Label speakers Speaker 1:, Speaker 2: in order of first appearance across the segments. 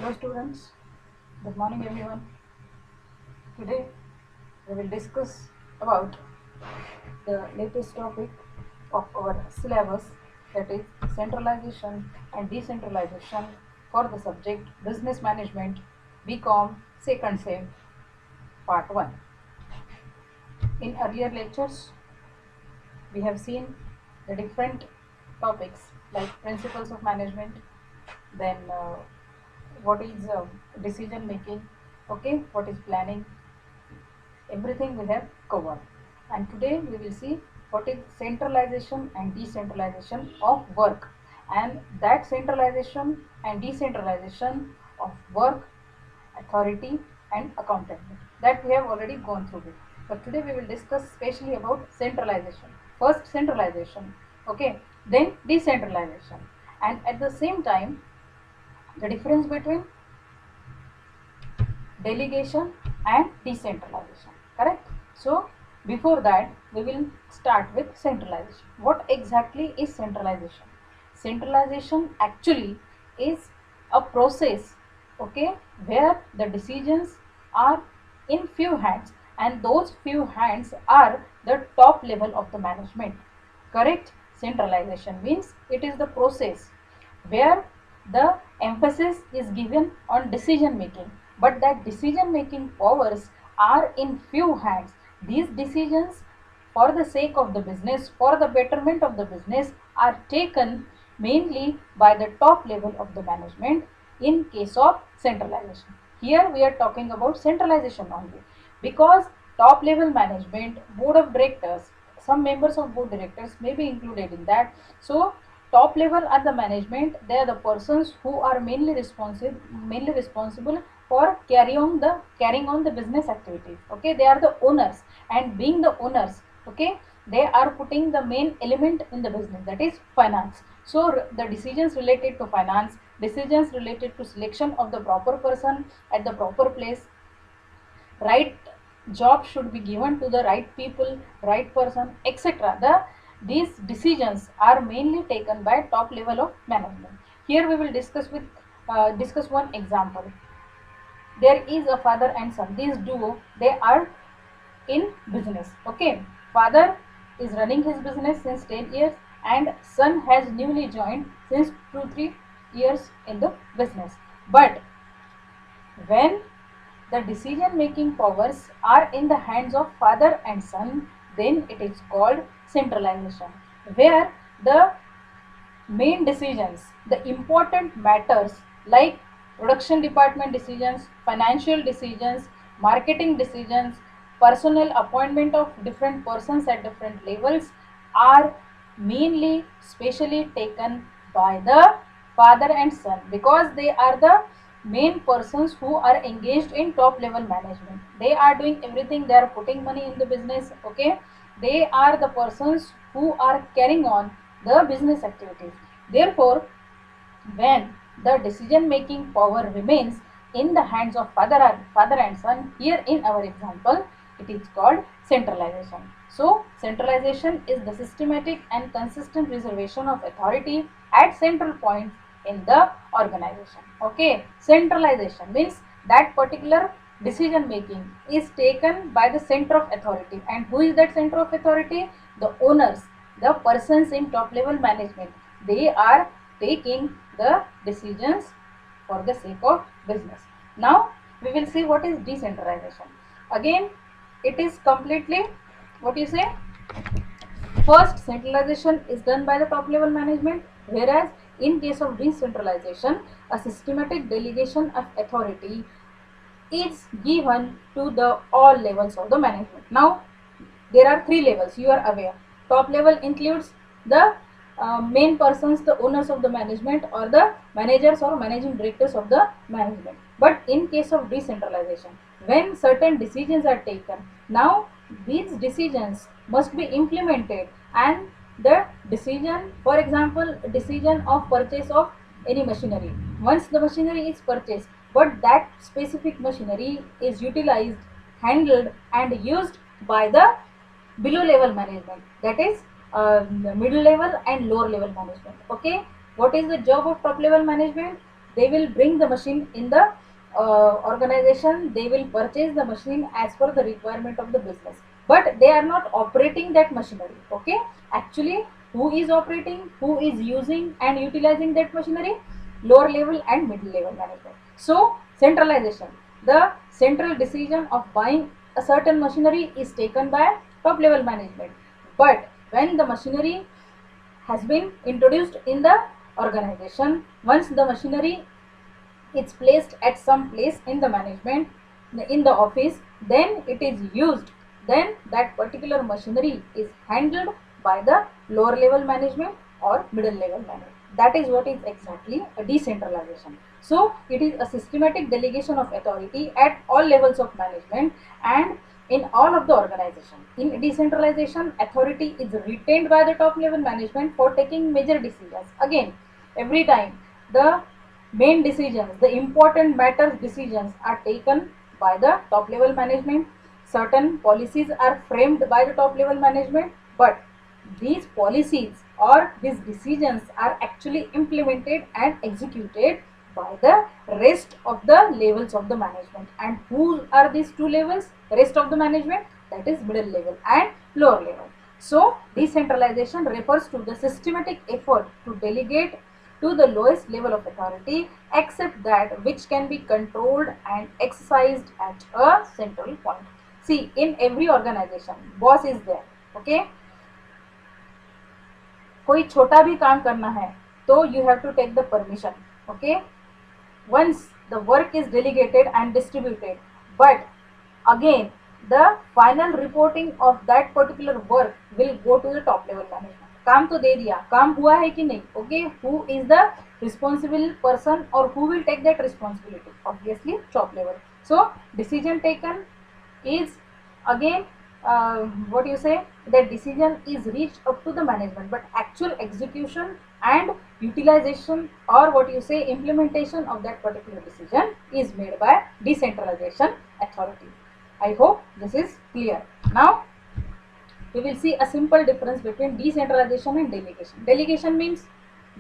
Speaker 1: Hello students, good morning everyone. Today we will discuss about the latest topic of our syllabus, that is centralization and decentralization for the subject business management BCom second sem part 1. In earlier lectures we have seen the different topics like principles of management, then what is decision making, okay, what is planning, everything we have covered. And today we will see what is centralization and decentralization of work, and that centralization and decentralization of work, authority and accountability, that we have already gone through it. But today we will discuss specially about centralization. First centralization, okay, then decentralization, and at the same time the difference between delegation and decentralization, correct? So before that we will start with centralization. What exactly is centralization? Centralization actually is a process, okay, where the decisions are in few hands, and those few hands are the top level of the management, correct? Centralization means it is the process where the emphasis is given on decision making, but that decision making powers are in few hands. These decisions for the sake of the business, for the betterment of the business, are taken mainly by the top level of the management in case of centralization. Here we are talking about centralization only, because top level management, board of directors, some members of board directors may be included in that. So top level are the management, they are the persons who are mainly responsible for carrying on the business activities, okay, they are the owners, and being the owners, okay, they are putting the main element in the business, that is finance. So the decisions related to finance, decisions related to selection of the proper person at the proper place, right job should be given to the right people, right person, etc. These decisions are mainly taken by top level of management. Here we will discuss one example. There is a father and son, these duo, they are in business, okay. Father is running his business since 10 years, and son has newly joined since 2-3 years in the business. But when the decision making powers are in the hands of father and son, then it is called centralization, where the main decisions, the important matters like production department decisions, financial decisions, marketing decisions, personnel appointment of different persons at different levels, are mainly specially taken by the father and son, because they are the main persons who are engaged in top level management. They are doing everything, they are putting money in the business, okay. They are the persons who are carrying on the business activities. Therefore, when the decision making power remains in the hands of father and son, here in our example, it is called centralization. So, centralization is the systematic and consistent reservation of authority at central points in the organization. Okay, centralization means that particular decision making is taken by the center of authority. And who is that center of authority? The owners, the persons in top level management. They are taking the decisions for the sake of business. Now we will see what is decentralization. Again, it is completely, what you say, first centralization is done by the top level management, whereas in case of decentralization, a systematic delegation of authority is given to the all levels of the management. Now there are three levels, you are aware. Top level includes the main persons, the owners of the management, or the managers or managing directors of the management. But in case of decentralization, when certain decisions are taken, now these decisions must be implemented, and the decision, for example, decision of purchase of any machinery, once the machinery is purchased, but that specific machinery is utilized, handled and used by the below level management, that is middle level and lower level management, okay. What is the job of top level management? they will bring the machine in the organization, they will purchase the machine as per the requirement of the business, but they are not operating that machinery. Okay, actually who is operating, who is using and utilizing that machinery? Lower level and middle level management. So centralization, the central decision of buying a certain machinery is taken by top level management, but when the machinery has been introduced in the organization, once the machinery is placed at some place in the management, in the office, then it is used, then that particular machinery is handled by the lower level management or middle level management. That is what is exactly a decentralization. So it is a systematic delegation of authority at all levels of management and in all of the organization. In decentralization, authority is retained by the top level management for taking major decisions. Again, every time the main decisions, the important matters decisions are taken by the top level management. Certain policies are framed by the top level management, but these policies or these decisions are actually implemented and executed by the rest of the levels of the management. And who are these two levels? Rest of the management, that is middle level and lower level. So decentralization refers to the systematic effort to delegate to the lowest level of authority, except that which can be controlled and exercised at a central point. See, in every organization, boss is there. Okay, कोई छोटा भी काम करना है तो you have to take the permission. Okay, once the work is delegated and distributed, but again the final reporting of that particular work will go to the top level management. काम तो दे दिया, काम हुआ है कि नहीं? Okay, who is the responsible person or who will take that responsibility? Obviously top level. So decision taken is again what you say, that decision is reached up to the management, but actual execution and utilization or what you say implementation of that particular decision is made by decentralization authority. I hope this is clear. Now we will see a simple difference between decentralization and delegation. Delegation means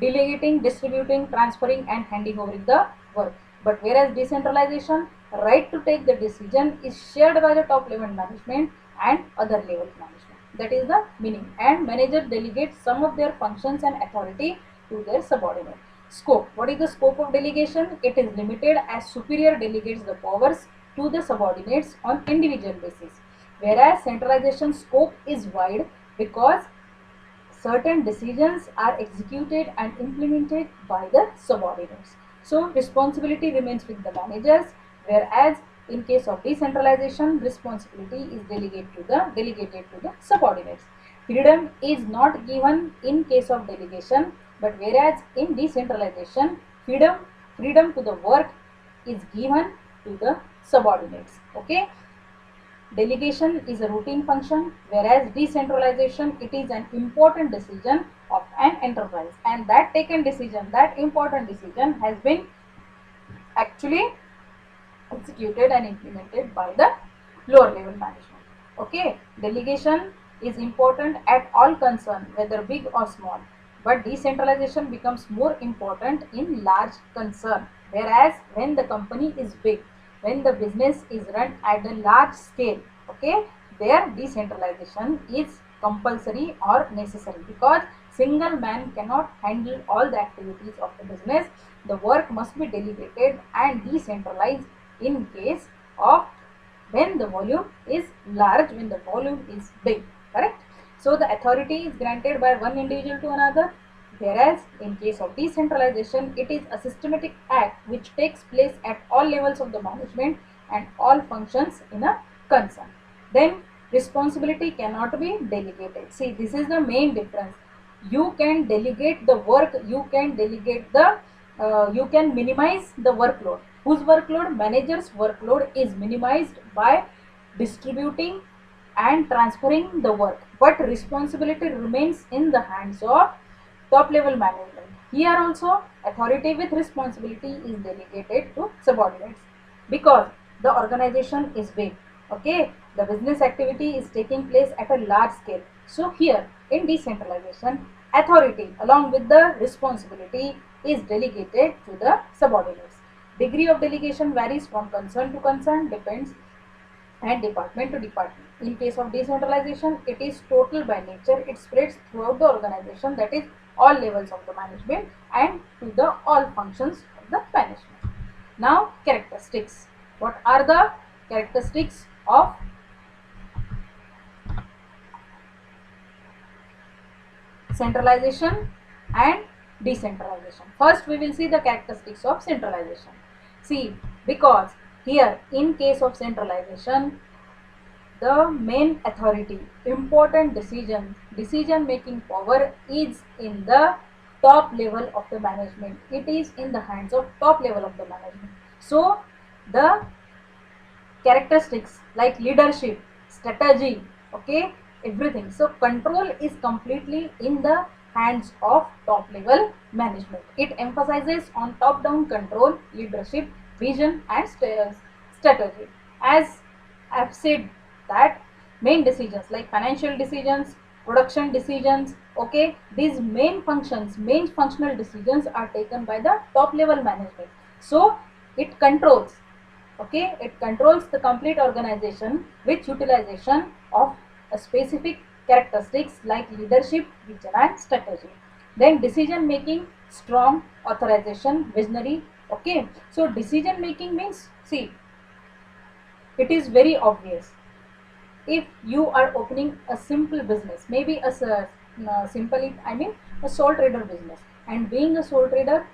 Speaker 1: delegating, distributing, transferring and handing over the work, but whereas decentralization, right to take the decision is shared by the top level management and other level management. That is the meaning. And manager delegates some of their functions and authority to their subordinate. Scope. What is the scope of delegation? It is limited as superior delegates the powers to the subordinates on individual basis, whereas centralization scope is wide because certain decisions are executed and implemented by the subordinates. So responsibility remains with the managers, whereas in case of decentralization, responsibility is delegated to the subordinates. Freedom is not given in case of delegation, but whereas in decentralization, freedom to the work is given to the subordinates. Okay. Delegation is a routine function, whereas decentralization, it is an important decision of an enterprise, and that taken decision, that important decision has been actually executed and implemented by the lower level management. Okay, delegation is important at all concern, whether big or small, but decentralization becomes more important in large concern, whereas when the company is big, when the business is run at a large scale, okay, there decentralization is compulsory or necessary, because single man cannot handle all the activities of the business. The work must be delegated and decentralized in case of when the volume is large, when the volume is big, correct? So the authority is granted by one individual to another, whereas in case of decentralization, it is a systematic act which takes place at all levels of the management and all functions in a concern. Then responsibility cannot be delegated. See, this is the main difference. You can delegate the work, you can delegate the you can minimize the workload. Whose workload? Manager's workload is minimized by distributing and transferring the work, but responsibility remains in the hands of top level management. Here also authority with responsibility is delegated to subordinates because the organization is big. Okay, the business activity is taking place at a large scale. So here in decentralization, authority along with the responsibility is delegated to the subordinates. Degree of delegation varies from concern to concern, depends and department to department. In case of decentralization, it is total by nature. It spreads throughout the organization, that is all levels of the management and to the all functions of the management. Now characteristics. What are the characteristics of centralization and decentralization? First we will see the characteristics of centralization. See, because here in case of centralization, the main authority, important decision making power is in the top level of the management. It is in the hands of top level of the management. So the characteristics like leadership, strategy, okay, everything. So control is completely in the hands of top level management. It emphasizes on top down control, leadership, vision and strategy. As I've said that main decisions like financial decisions, production decisions, okay, these main functional decisions are taken by the top level management. So it controls, okay, it controls the complete organization with utilization of a specific characteristics like leadership, vision and strategy. Then decision making, strong, authorization, visionary, okay. So decision making means, see, it is very obvious. If you are opening a simple business, maybe simply I mean a sole trader business, and being a sole trader,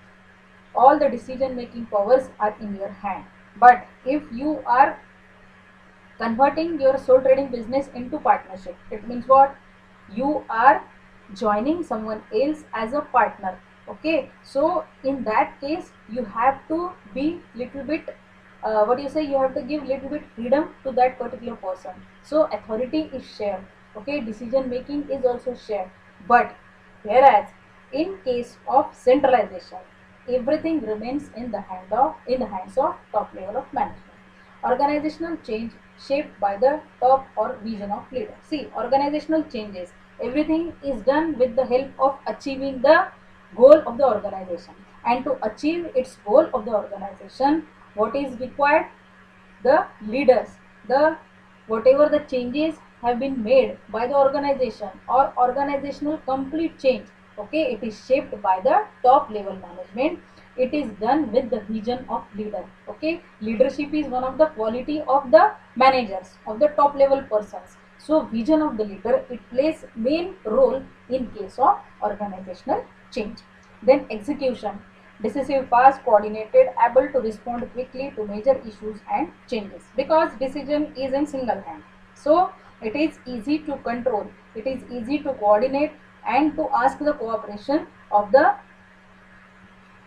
Speaker 1: all the decision making powers are in your hand. But if you are converting your sole trading business into partnership, it means what? You are joining someone else as a partner, okay. So in that case you have to be little bit what do you say, you have to give little bit freedom to that particular person. So authority is shared, okay, decision making is also shared. But whereas in case of centralization, everything remains in the hands of top level of management. Organizational change shaped by the top or vision of leader. See, organizational changes, everything is done with the help of achieving the goal of the organization. And to achieve its goal of the organization, what is required? The leaders, the whatever the changes have been made by the organization or organizational complete change, okay, it is shaped by the top level management. It is done with the vision of leader, okay. Leadership is one of the quality of the managers, of the top level persons. So vision of the leader, it plays main role in case of organizational change. Then execution, decisive, fast, coordinated, able to respond quickly to major issues and changes, because decision is in single hand. So it is easy to control, it is easy to coordinate and to ask the cooperation of the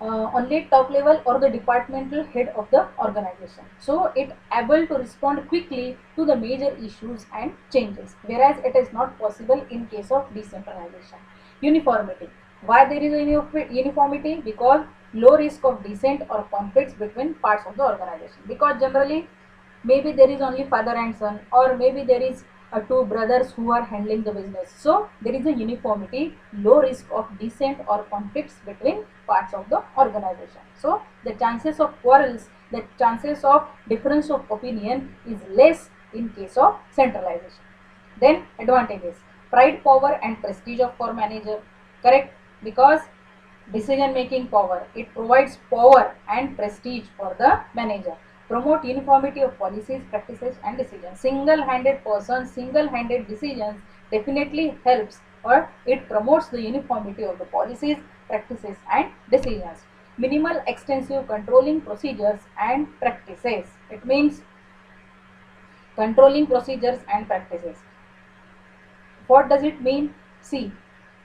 Speaker 1: only top level or the departmental head of the organization. So it able to respond quickly to the major issues and changes, whereas it is not possible in case of decentralization. Uniformity. Why there is a uniformity? Because low risk of dissent or conflicts between parts of the organization. Because generally maybe there is only father and son, or maybe there is two brothers who are handling the business. So there is a uniformity, low risk of dissent or conflicts between parts of the organization. So the chances of quarrels, the chances of difference of opinion is less in case of centralization. Then advantages, pride, power and prestige of core manager, correct, because decision making power, it provides power and prestige for the manager. Promote uniformity of policies, practices and decisions. Single handed person, single handed decisions definitely helps, or it promotes the uniformity of the policies, practices and decisions. Minimal extensive controlling procedures and practices, it means controlling procedures and practices. What does it mean? See,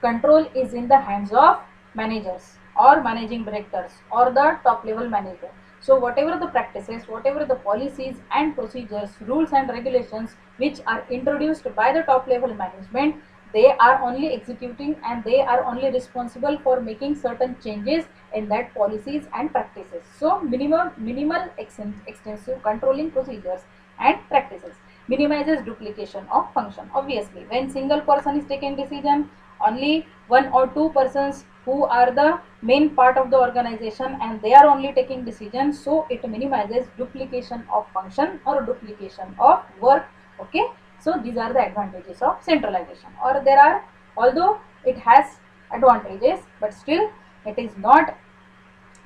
Speaker 1: control is in the hands of managers or managing directors or the top level manager. So whatever the practices, whatever the policies and procedures, rules and regulations which are introduced by the top level management, they are only executing and they are only responsible for making certain changes in that policies and practices. So minimal extensive controlling procedures and practices minimizes duplication of function. Obviously when single person is taking decision, only one or two persons who are the main part of the organization and they are only taking decisions, so it minimizes duplication of function or duplication of work. Okay, so these are the advantages of centralization. Or there are, although it has advantages, but still it is not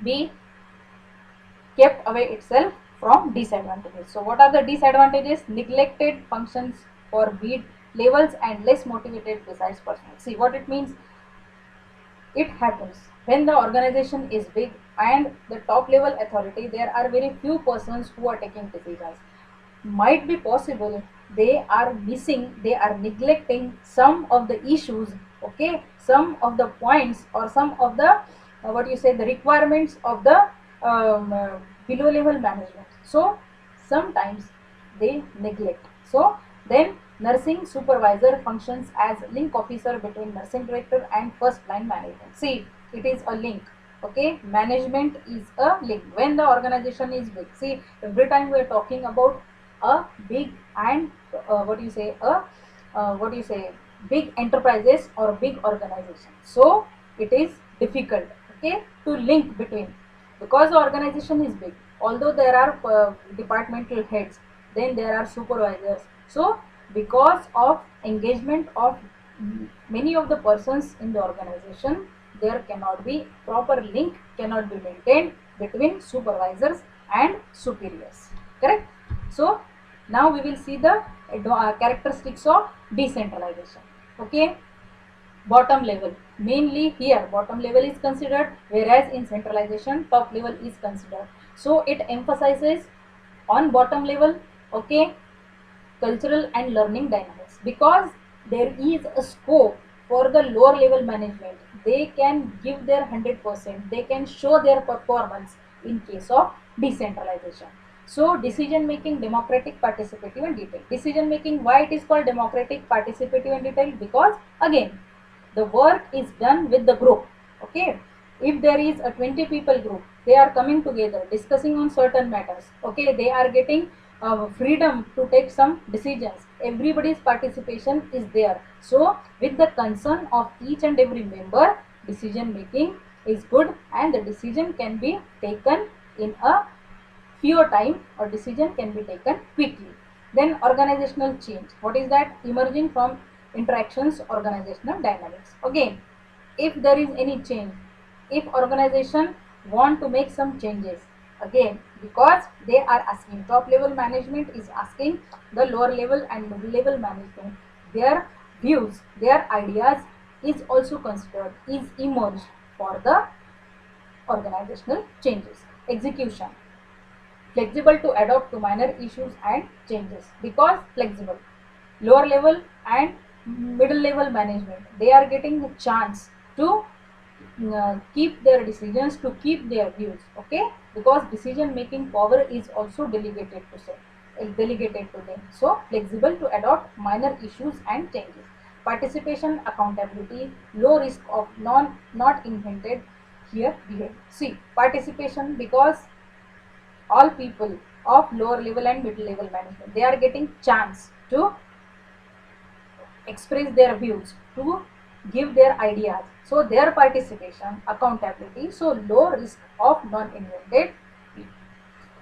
Speaker 1: be kept away itself from disadvantages. So what are the disadvantages? Neglected functions for bid levels and less motivated besides personnel. See what it means. It happens when the organization is big and the top level authority, there are very few persons who are taking decisions. Might be possible they are missing, they are neglecting some of the issues, okay, some of the points or some of the what you say, the requirements of the below level management. So sometimes they neglect. So then nursing supervisor functions as link officer between nursing director and first line management. See, it is a link. Okay, management is a link when the organization is big. See, every time we are talking about a big and what do you say, a what do you say, big enterprises or big organization. So it is difficult, okay, to link between, because the organization is big. Although there are departmental heads, then there are supervisors. So because of engagement of many of the persons in the organization, there cannot be proper link, cannot be maintained between supervisors and superiors. Correct? So now we will see the characteristics of decentralization. Okay, bottom level, mainly here bottom level is considered, whereas in centralization top level is considered. So it emphasizes on bottom level, okay, cultural and learning dynamics, because there is a scope for the lower level management. They can give their 100%, they can show their performance in case of decentralization. So decision making, democratic, participative and detailed. Decision making, why it is called democratic, participative and detailed? Because again the work is done with the group. Okay, if there is a 20 people group, they are coming together discussing on certain matters. Okay, they are getting freedom to take some decisions, everybody's participation is there. So with the concern of each and every member, decision making is good and the decision can be taken in a fewer time, or decision can be taken quickly. Then organizational change, what is that? Emerging from interactions, organizational dynamics. Again, if there is any change, if organization want to make some changes, again because they are asking, top level management is asking the lower level and middle level management, their views, their ideas is also considered, is emerged for the organizational changes. Execution, flexible to adapt to minor issues and changes. Because flexible, lower level and middle level management, they are getting the chance to keep their decisions, to keep their views. Okay, because decision making power is also delegated to delegated to them. So flexible to adopt minor issues and changes. Participation, accountability, low risk of not invented here behavior. See, participation, because all people of lower level and middle level management, they are getting chance to express their views, to give their ideas. So their participation, accountability, so low risk of non-invented.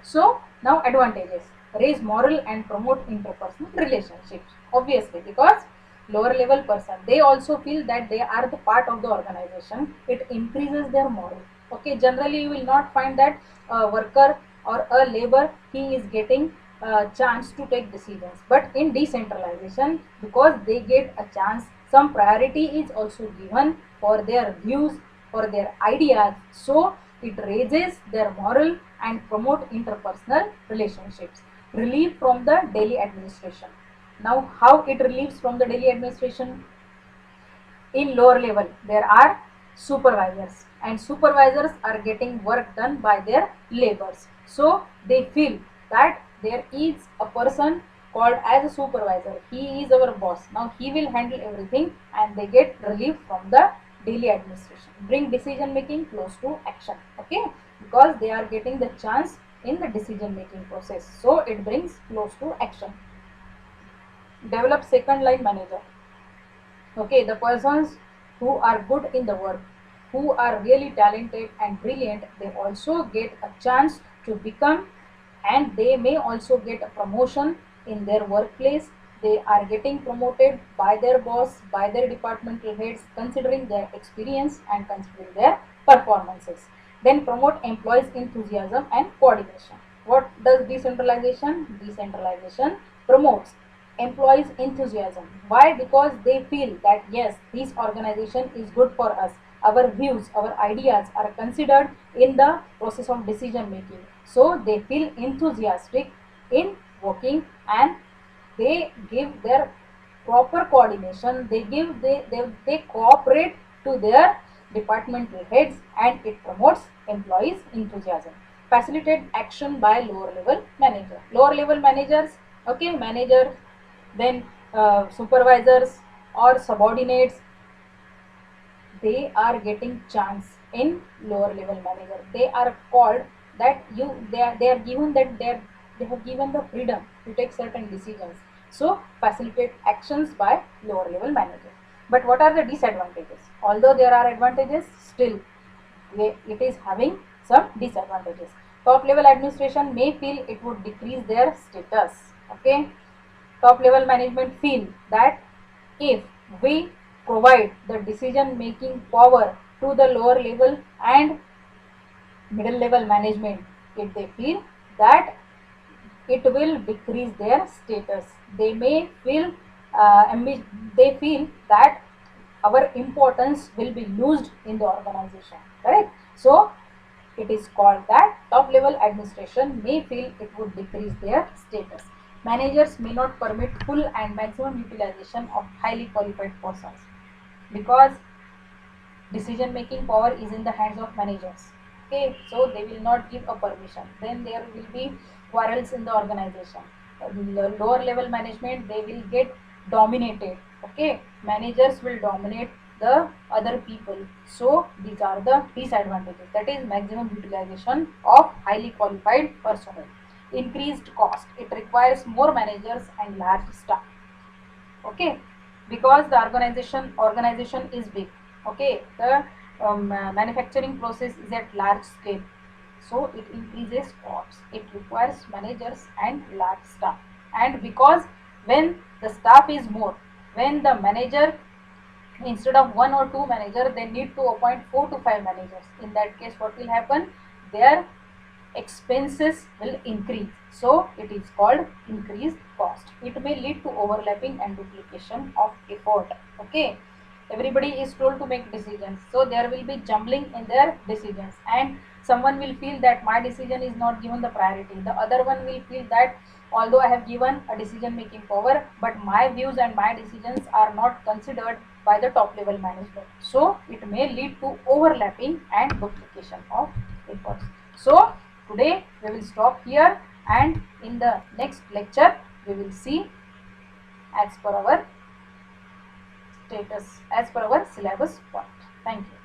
Speaker 1: So now advantages, raise moral and promote interpersonal relationships. Obviously, because lower level person, they also feel that they are the part of the organization. It increases their moral. Okay, generally you will not find that a worker or a labor, he is getting a chance to take decisions. But in decentralization, because they get a chance, some priority is also given for their views, for their ideas. So it raises their moral and promote interpersonal relationships. Relief from the daily administration. Now, how it relieves from the daily administration? In lower level, there are supervisors, and supervisors are getting work done by their laborers. So they feel that there is a person called as a supervisor. He is our boss. Now he will handle everything, and they get relief from the daily administration. Bring decision making close to action. Okay, because they are getting the chance in the decision making process. So it brings close to action. Develop second line manager. Okay, the persons who are good in the work, who are really talented and brilliant, they also get a chance to become, and they may also get a promotion in their workplace. They are getting promoted by their boss, by their departmental heads, considering their experience and considering their performances. Then promote employees enthusiasm and coordination. What does decentralization? Decentralization promotes employees enthusiasm. Why? Because they feel that yes, this organization is good for us, our views, our ideas are considered in the process of decision making, so they feel enthusiastic in working, and they give their proper coordination, they cooperate to their departmental heads, and it promotes employees enthusiasm. Facilitate action by lower level manager. Lower level managers, okay, manager, then supervisors or subordinates, they are getting chance in lower level manager. They are called that they are given that they have given the freedom to take certain decisions. So facilitate actions by lower level manager. But what are the disadvantages? Although there are advantages, still it is having some disadvantages. Top level administration may feel it would decrease their status. Okay, top level management feel that if we provide the decision making power to the lower level and middle level management, if they feel that it will decrease their status, they may feel they feel that our importance will be lost in the organization, correct? So it is called that top level administration may feel it would decrease their status. Managers may not permit full and maximum utilization of highly qualified persons, because decision making power is in the hands of managers. Okay, so they will not give a permission. Then there will be quarrels in the organization. The lower level management, they will get dominated. Okay, managers will dominate the other people. So these are the disadvantages. That is maximum utilization of highly qualified personnel. Increased cost. It requires more managers and large staff. Okay, because the organization is big. Okay, the manufacturing process is at large scale, so it increases costs. It requires managers and large staff. And because when the staff is more, when the manager, instead of one or two manager, they need to appoint 4 to 5 managers. In that case, what will happen? Their expenses will increase. So it is called increased cost. It may lead to overlapping and duplication of effort. Okay, everybody is told to make decisions, so there will be jumbling in their decisions, and someone will feel that my decision is not given the priority. The other one will feel that although I have given a decision making power, but my views and my decisions are not considered by the top level management. So it may lead to overlapping and duplication of efforts. So today we will stop here, and in the next lecture we will see as per our status, as per our syllabus point. Thank you.